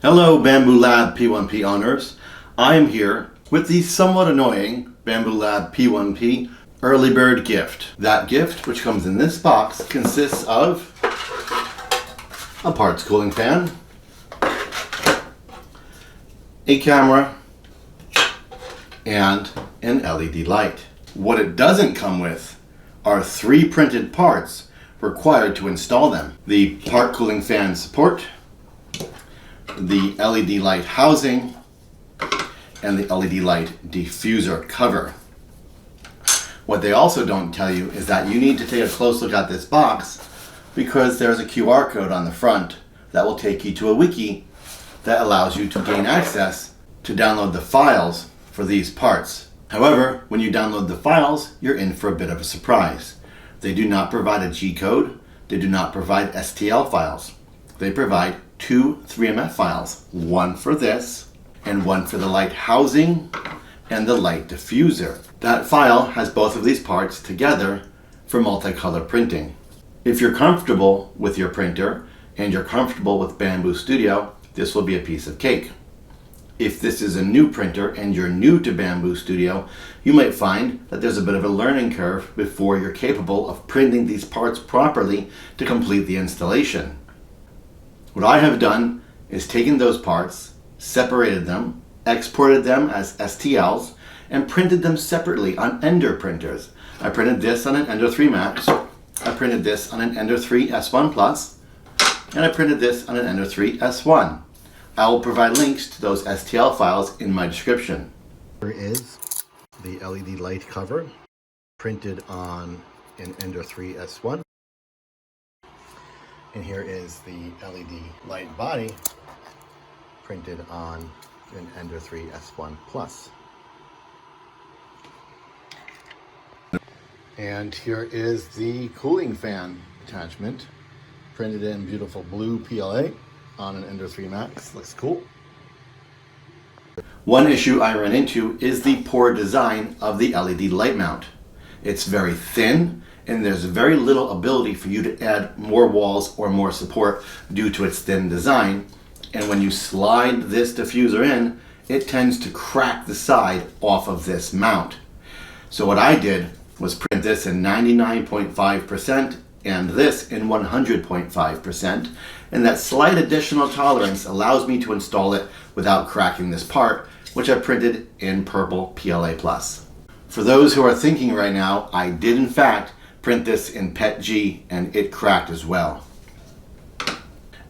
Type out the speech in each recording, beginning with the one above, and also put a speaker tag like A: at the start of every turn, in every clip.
A: Hello Bambu Lab P1P owners. I am here with the somewhat annoying Bambu Lab P1P early bird gift. That gift, which comes in this box, consists of a parts cooling fan, a camera, and an LED light. What it doesn't come with are 3 printed parts required to install them. The part cooling fan support, the LED light housing, and the LED light diffuser cover. What they also don't tell you is that you need to take a close look at this box because there's a QR code on the front that will take you to a wiki that allows you to gain access to download the files for these parts. However, when you download the files, you're in for a bit of a surprise. They do not provide a G-code. They do not provide STL files. They provide 2 3MF files, one for this and one for the light housing and the light diffuser. That file has both of these parts together for multicolor printing. If you're comfortable with your printer and you're comfortable with Bambu Studio, this will be a piece of cake. If this is a new printer and you're new to Bambu Studio, you might find that there's a bit of a learning curve before you're capable of printing these parts properly to complete the installation. What I have done is taken those parts, separated them, exported them as STLs, and printed them separately on Ender printers. I printed this on an Ender 3 Max, I printed this on an Ender 3 S1 Plus, and I printed this on an Ender 3 S1. I will provide links to those STL files in my description. Here is the LED light cover printed on an Ender 3 S1. And here is the LED light body printed on an Ender 3 S1 Plus. And here is the cooling fan attachment printed in beautiful blue PLA on an Ender 3 Max. Looks cool. One issue I ran into is the poor design of the LED light mount. It's very thin and there's very little ability for you to add more walls or more support due to its thin design. And when you slide this diffuser in, it tends to crack the side off of this mount. So what I did was print this in 99.5% and this in 100.5%, and that slight additional tolerance allows me to install it without cracking this part, which I printed in purple PLA+. For those who are thinking right now, I did in fact print this in PETG and it cracked as well.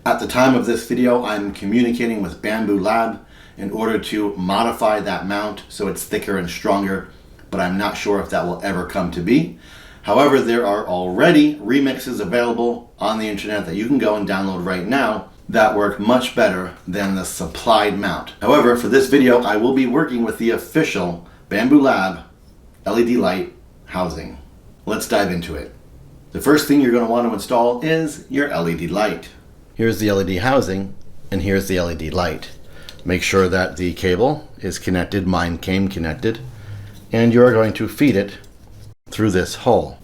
A: At the time of this video, I'm communicating with Bambu Lab in order to modify that mount so it's thicker and stronger, but I'm not sure if that will ever come to be. However, there are already remixes available on the internet that you can go and download right now that work much better than the supplied mount. However, for this video, I will be working with the official Bambu Lab LED light housing. Let's dive into it. The first thing you're going to want to install is your LED light. Here's the LED housing and here's the LED light. Make sure that the cable is connected. Mine came connected. And you're going to feed it through this hole.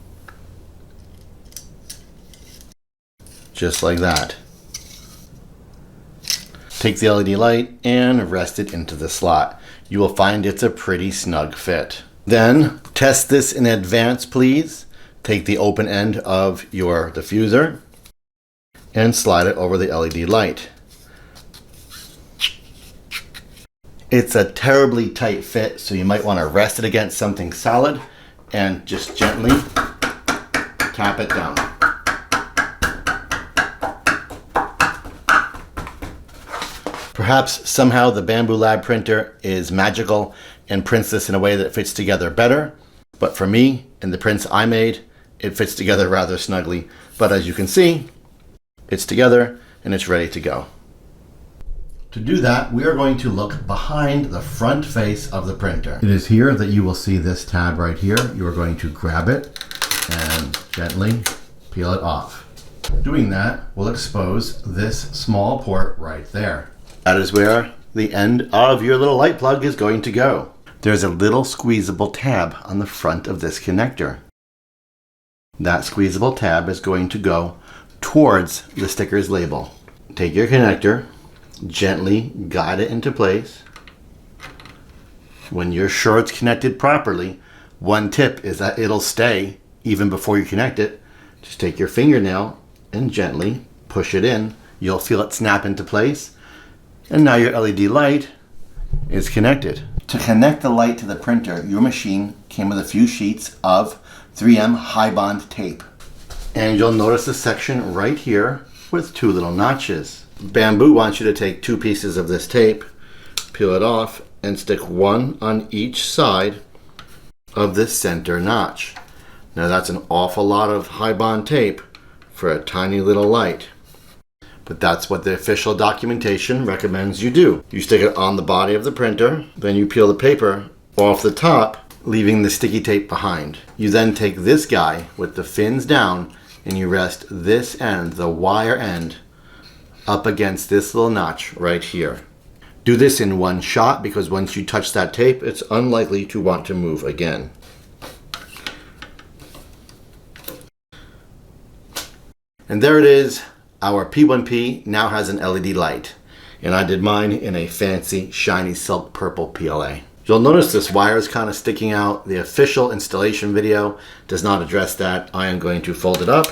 A: Just like that. Take the LED light and rest it into the slot. You will find it's a pretty snug fit. Then test this in advance, please. Take the open end of your diffuser and slide it over the LED light. It's a terribly tight fit, so you might want to rest it against something solid and just gently tap it down. Perhaps somehow the Bambu Lab printer is magical and prints this in a way that fits together better, but for me, in the prints I made, it fits together rather snugly. But as you can see, it's together and it's ready to go. To do that, we are going to look behind the front face of the printer. It is here that you will see this tab right here. You are going to grab it and gently peel it off. Doing that will expose this small port right there. That is where the end of your little light plug is going to go. There's a little squeezable tab on the front of this connector. That squeezable tab is going to go towards the sticker's label. Take your connector Gently guide it into place. When you're sure it's connected properly, one tip is that it'll stay even before you connect it. Just take your fingernail and gently push it in. You'll feel it snap into place. And now your LED light is connected. To connect the light to the printer, your machine came with a few sheets of 3M high bond tape. And you'll notice a section right here with two little notches. Bambu wants you to take two pieces of this tape, peel it off, and stick one on each side of this center notch. Now that's an awful lot of high bond tape for a tiny little light. But that's what the official documentation recommends you do. You stick it on the body of the printer, then you peel the paper off the top, leaving the sticky tape behind. You then take this guy with the fins down and you rest this end, the wire end, up against this little notch right here. Do this in one shot because once you touch that tape, it's unlikely to want to move again. And there it is. Our P1P now has an LED light. And I did mine in a fancy, shiny silk purple PLA. You'll notice this wire is kind of sticking out. The official installation video does not address that. I am going to fold it up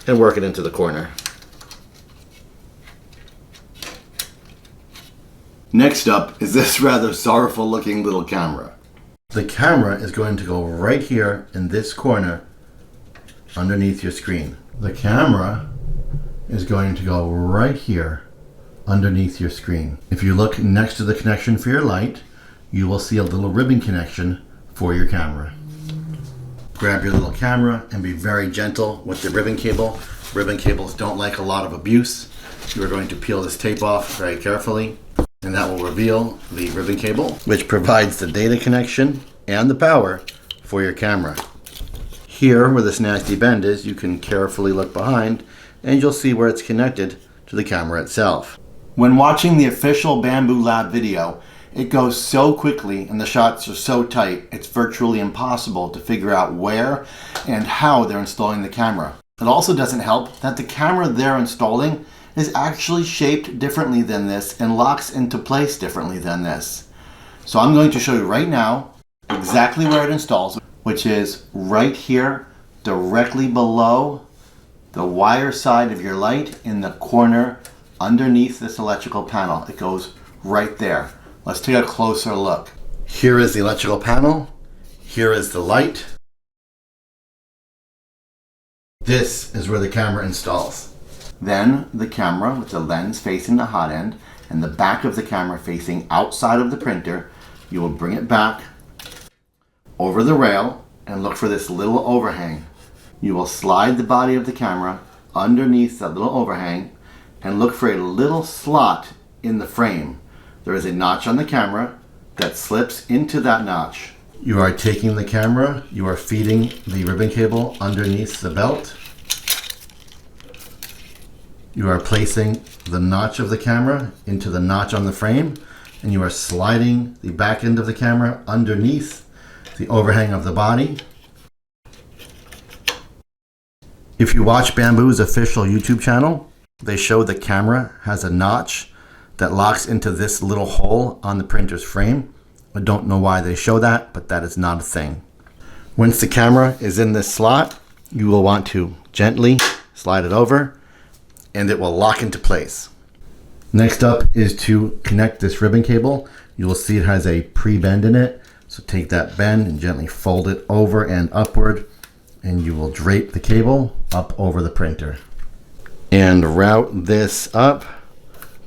A: and work it into the corner. Next up is this rather sorrowful looking little camera. The camera is going to go right here in this corner underneath your screen. The camera is going to go right here underneath your screen. If you look next to the connection for your light, you will see a little ribbon connection for your camera. Grab your little camera and be very gentle with the ribbon cable. Ribbon cables don't like a lot of abuse. You are going to peel this tape off very carefully, and that will reveal the ribbon cable, which provides the data connection and the power for your camera. Here, where this nasty bend is, you can carefully look behind and you'll see where it's connected to the camera itself. When watching the official Bambu Lab video, it goes so quickly and the shots are so tight, it's virtually impossible to figure out where and how they're installing the camera. It also doesn't help that the camera they're installing is actually shaped differently than this and locks into place differently than this. So I'm going to show you right now exactly where it installs, which is right here, directly below the wire side of your light in the corner underneath this electrical panel. It goes right there. Let's take a closer look. Here is the electrical panel. Here is the light. This is where the camera installs. Then the camera with the lens facing the hot end and the back of the camera facing outside of the printer, you will bring it back over the rail and look for this little overhang. You will slide the body of the camera underneath that little overhang and look for a little slot in the frame. There is a notch on the camera that slips into that notch. You are taking the camera, you are feeding the ribbon cable underneath the belt. You are placing the notch of the camera into the notch on the frame, and you are sliding the back end of the camera underneath the overhang of the body. If you watch Bambu's official YouTube channel, they show the camera has a notch that locks into this little hole on the printer's frame. I don't know why they show that, but that is not a thing. Once the camera is in this slot, you will want to gently slide it over and it will lock into place. Next up is to connect this ribbon cable. You will see it has a pre-bend in it. So take that bend and gently fold it over and upward, and you will drape the cable up over the printer. And route this up,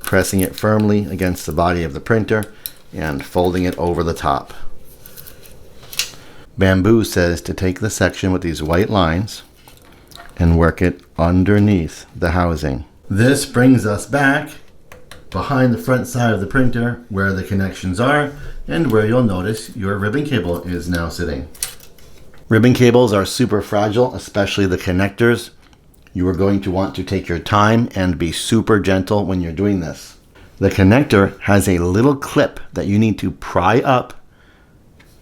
A: pressing it firmly against the body of the printer and folding it over the top. Bambu says to take the section with these white lines and work it underneath the housing. This brings us back behind the front side of the printer where the connections are and where you'll notice your ribbon cable is now sitting. Ribbon cables are super fragile, especially the connectors. You are going to want to take your time and be super gentle when you're doing this. The connector has a little clip that you need to pry up,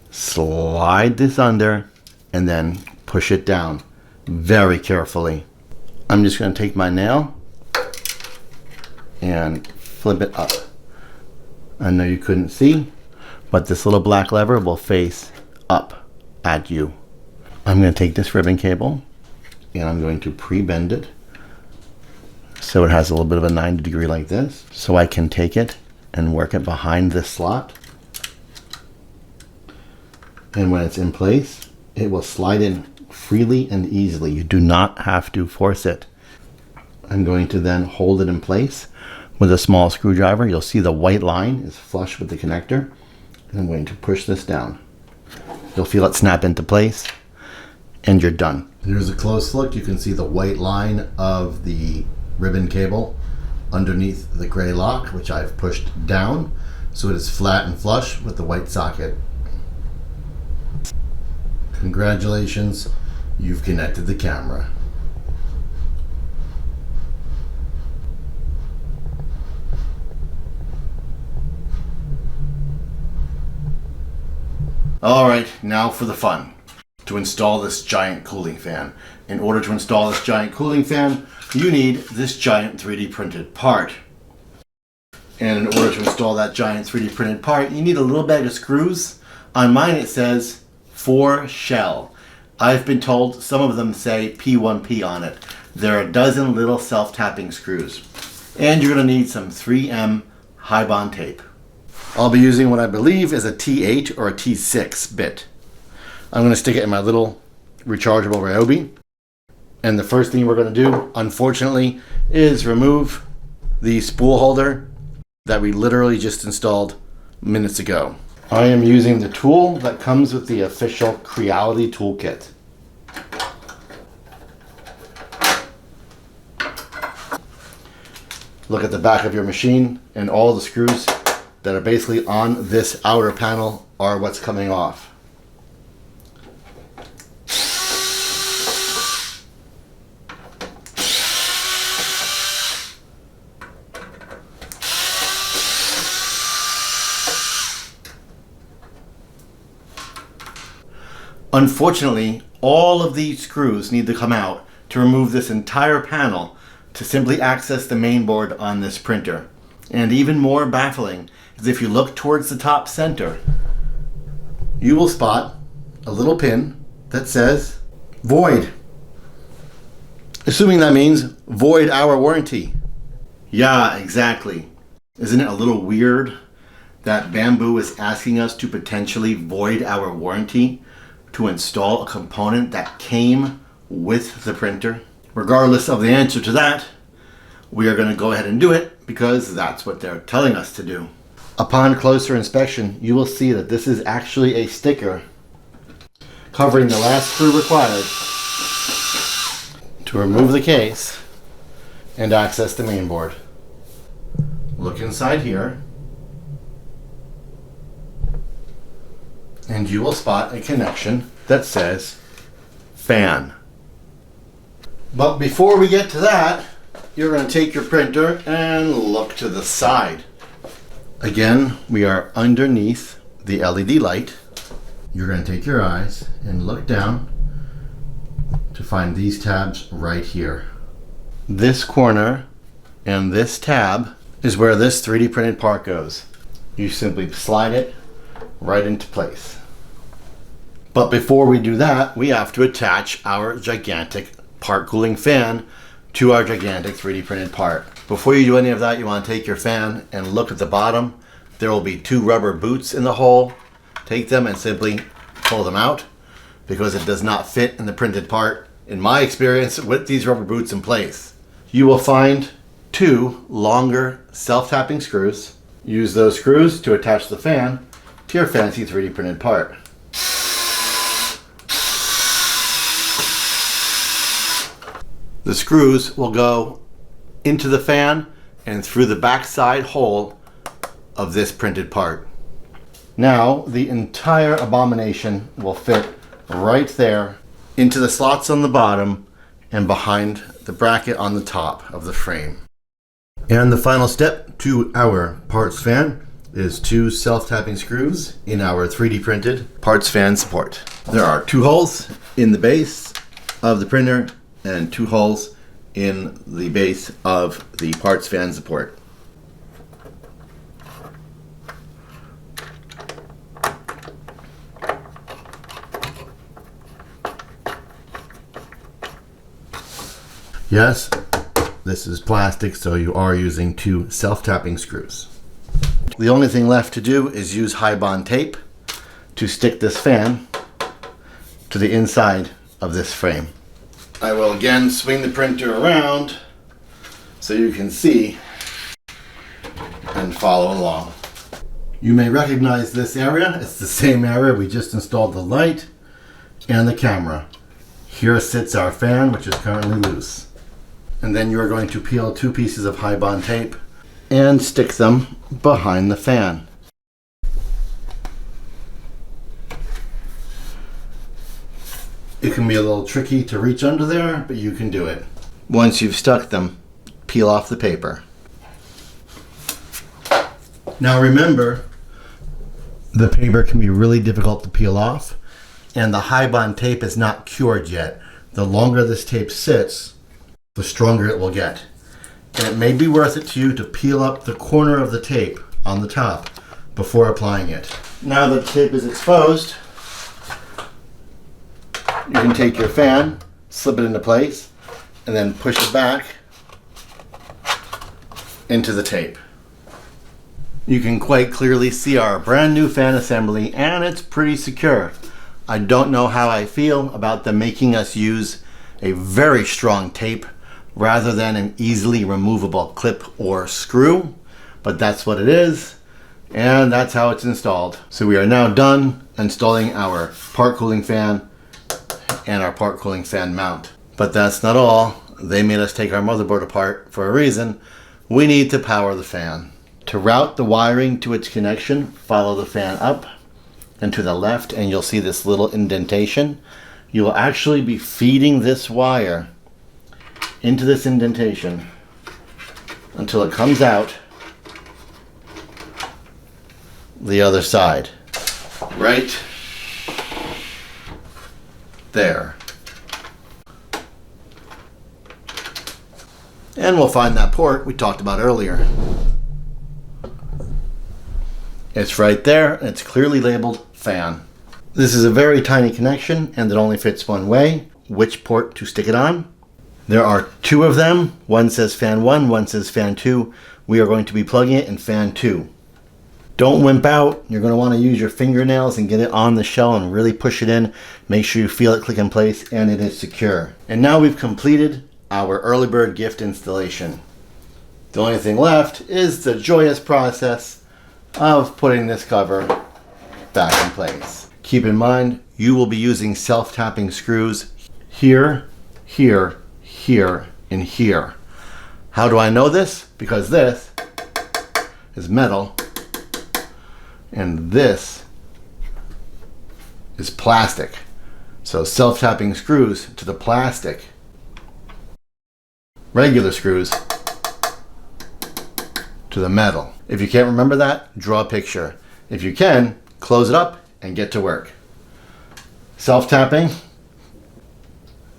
A: slide this under, and then push it down very carefully. I'm just going to take my nail and flip it up. I know you couldn't see, but this little black lever will face up at you. I'm going to take this ribbon cable and I'm going to pre-bend it so it has a little bit of a 90 degree like this, so I can take it and work it behind this slot. And when it's in place, it will slide in freely and easily. You do not have to force it. I'm going to then hold it in place with a small screwdriver. You'll see the white line is flush with the connector. And I'm going to push this down. You'll feel it snap into place and you're done. Here's a close look. You can see the white line of the ribbon cable underneath the gray lock, which I've pushed down so it is flat and flush with the white socket. Congratulations, you've connected the camera. Alright, now for the fun. To install this giant cooling fan. In order to install this giant cooling fan, you need this giant 3D printed part. And in order to install that giant 3D printed part, you need a little bag of screws. On mine it says 4 shell. I've been told some of them say P1P on it. There are a dozen little self-tapping screws. And you're going to need some 3M high bond tape. I'll be using what I believe is a T8 or a T6 bit. I'm going to stick it in my little rechargeable Ryobi. And the first thing we're going to do, unfortunately, is remove the spool holder that we literally just installed minutes ago. I am using the tool that comes with the official Creality toolkit. Look at the back of your machine, and all the screws that are basically on this outer panel are what's coming off. Unfortunately, all of these screws need to come out to remove this entire panel to simply access the main board on this printer. And even more baffling is if you look towards the top center, you will spot a little pin that says void. Assuming that means void our warranty. Yeah, exactly. Isn't it a little weird that Bambu is asking us to potentially void our warranty to install a component that came with the printer? Regardless of the answer to that, we are going to go ahead and do it because that's what they're telling us to do. Upon closer inspection, you will see that this is actually a sticker covering the last screw required to remove the case and access the main board. Look inside here, and you will spot a connection that says fan. But before we get to that, you're going to take your printer and look to the side. Again, we are underneath the LED light. You're going to take your eyes and look down to find these tabs right here. This corner and this tab is where this 3D printed part goes. You simply slide it right into place. But before we do that, we have to attach our gigantic part cooling fan to our gigantic 3D printed part. Before you do any of that, you want to take your fan and look at the bottom. There will be 2 rubber boots in the hole. Take them and simply pull them out because it does not fit in the printed part. In my experience with these rubber boots in place, you will find 2 longer self-tapping screws. Use those screws to attach the fan to your fancy 3D printed part. The screws will go into the fan and through the backside hole of this printed part. Now the entire abomination will fit right there into the slots on the bottom and behind the bracket on the top of the frame. And the final step to our parts fan is 2 self-tapping screws in our 3D printed parts fan support. There are 2 holes in the base of the printer and 2 holes in the base of the parts fan support. Yes, this is plastic, so you are using 2 self-tapping screws. The only thing left to do is use high bond tape to stick this fan to the inside of this frame. I will again swing the printer around so you can see and follow along. You may recognize this area. It's the same area we just installed the light and the camera. Here sits our fan, which is currently loose. And then you are going to peel 2 pieces of high bond tape and stick them behind the fan. It can be a little tricky to reach under there, but you can do it. Once you've stuck them, peel off the paper. Now remember, the paper can be really difficult to peel off, and the high bond tape is not cured yet. The longer this tape sits, the stronger it will get. And it may be worth it to you to peel up the corner of the tape on the top before applying it. Now that the tape is exposed, you can take your fan, slip it into place, and then push it back into the tape. You can quite clearly see our brand new fan assembly, and it's pretty secure. I don't know how I feel about them making us use a very strong tape rather than an easily removable clip or screw, but that's what it is, and that's how it's installed. So we are now done installing our part cooling fan and our part cooling fan mount. But that's not all. They made us take our motherboard apart for a reason. We need to power the fan. To route the wiring to its connection, follow the fan up and to the left, and you'll see this little indentation. You will actually be feeding this wire into this indentation until it comes out the other side. Right there. And we'll find that port we talked about earlier. It's right there, and it's clearly labeled fan. This is a very tiny connection, and it only fits one way. Which port to stick it on? There are 2 of them. One says fan 1, one says fan 2. We are going to be plugging it in fan 2. Don't wimp out. You're going to want to use your fingernails and get it on the shell and really push it in. Make sure you feel it click in place, and it is secure. And now we've completed our early bird gift installation. The only thing left is the joyous process of putting this cover back in place. Keep in mind, you will be using self-tapping screws here, here, here, and here. How do I know this? Because this is metal and this is plastic. So self-tapping screws to the plastic. Regular screws to the metal. If you can't remember that, draw a picture. If you can, close it up and get to work. Self-tapping,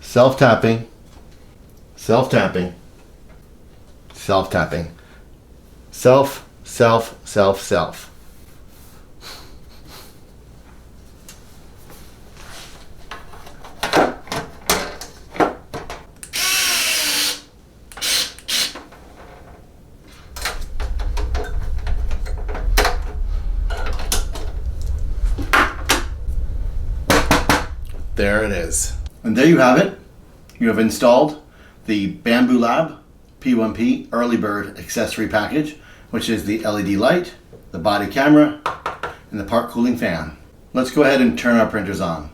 A: self-tapping, self-tapping, self-tapping, self, self, self, self. There it is. And there you have it. You have installed the Bambu Lab P1P Early Bird accessory package, which is the LED light, the body camera, and the part cooling fan. Let's go ahead and turn our printers on.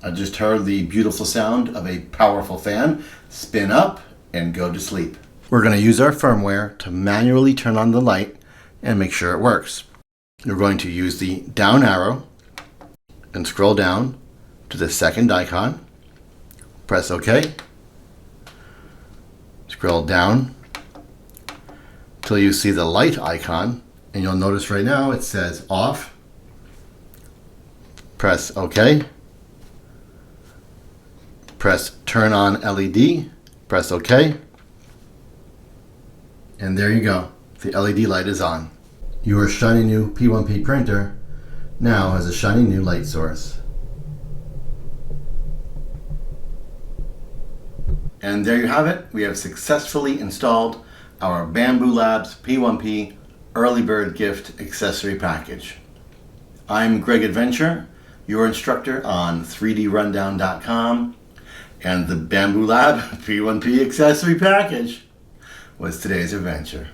A: I just heard the beautiful sound of a powerful fan spin up and go to sleep. We're going to use our firmware to manually turn on the light and make sure it works. You're going to use the down arrow and scroll down to the second icon. Press OK. Scroll down till you see the light icon, and you'll notice right now it says off. Press OK. Press turn on LED. Press OK. And there you go. The LED light is on. Your shiny new P1P printer now has a shiny new light source. And there you have it. We have successfully installed our Bambu Labs P1P Early Bird Gift Accessory Package. I'm Greg Adventure, your instructor on 3drundown.com, and the Bambu Lab P1P Accessory Package was today's adventure.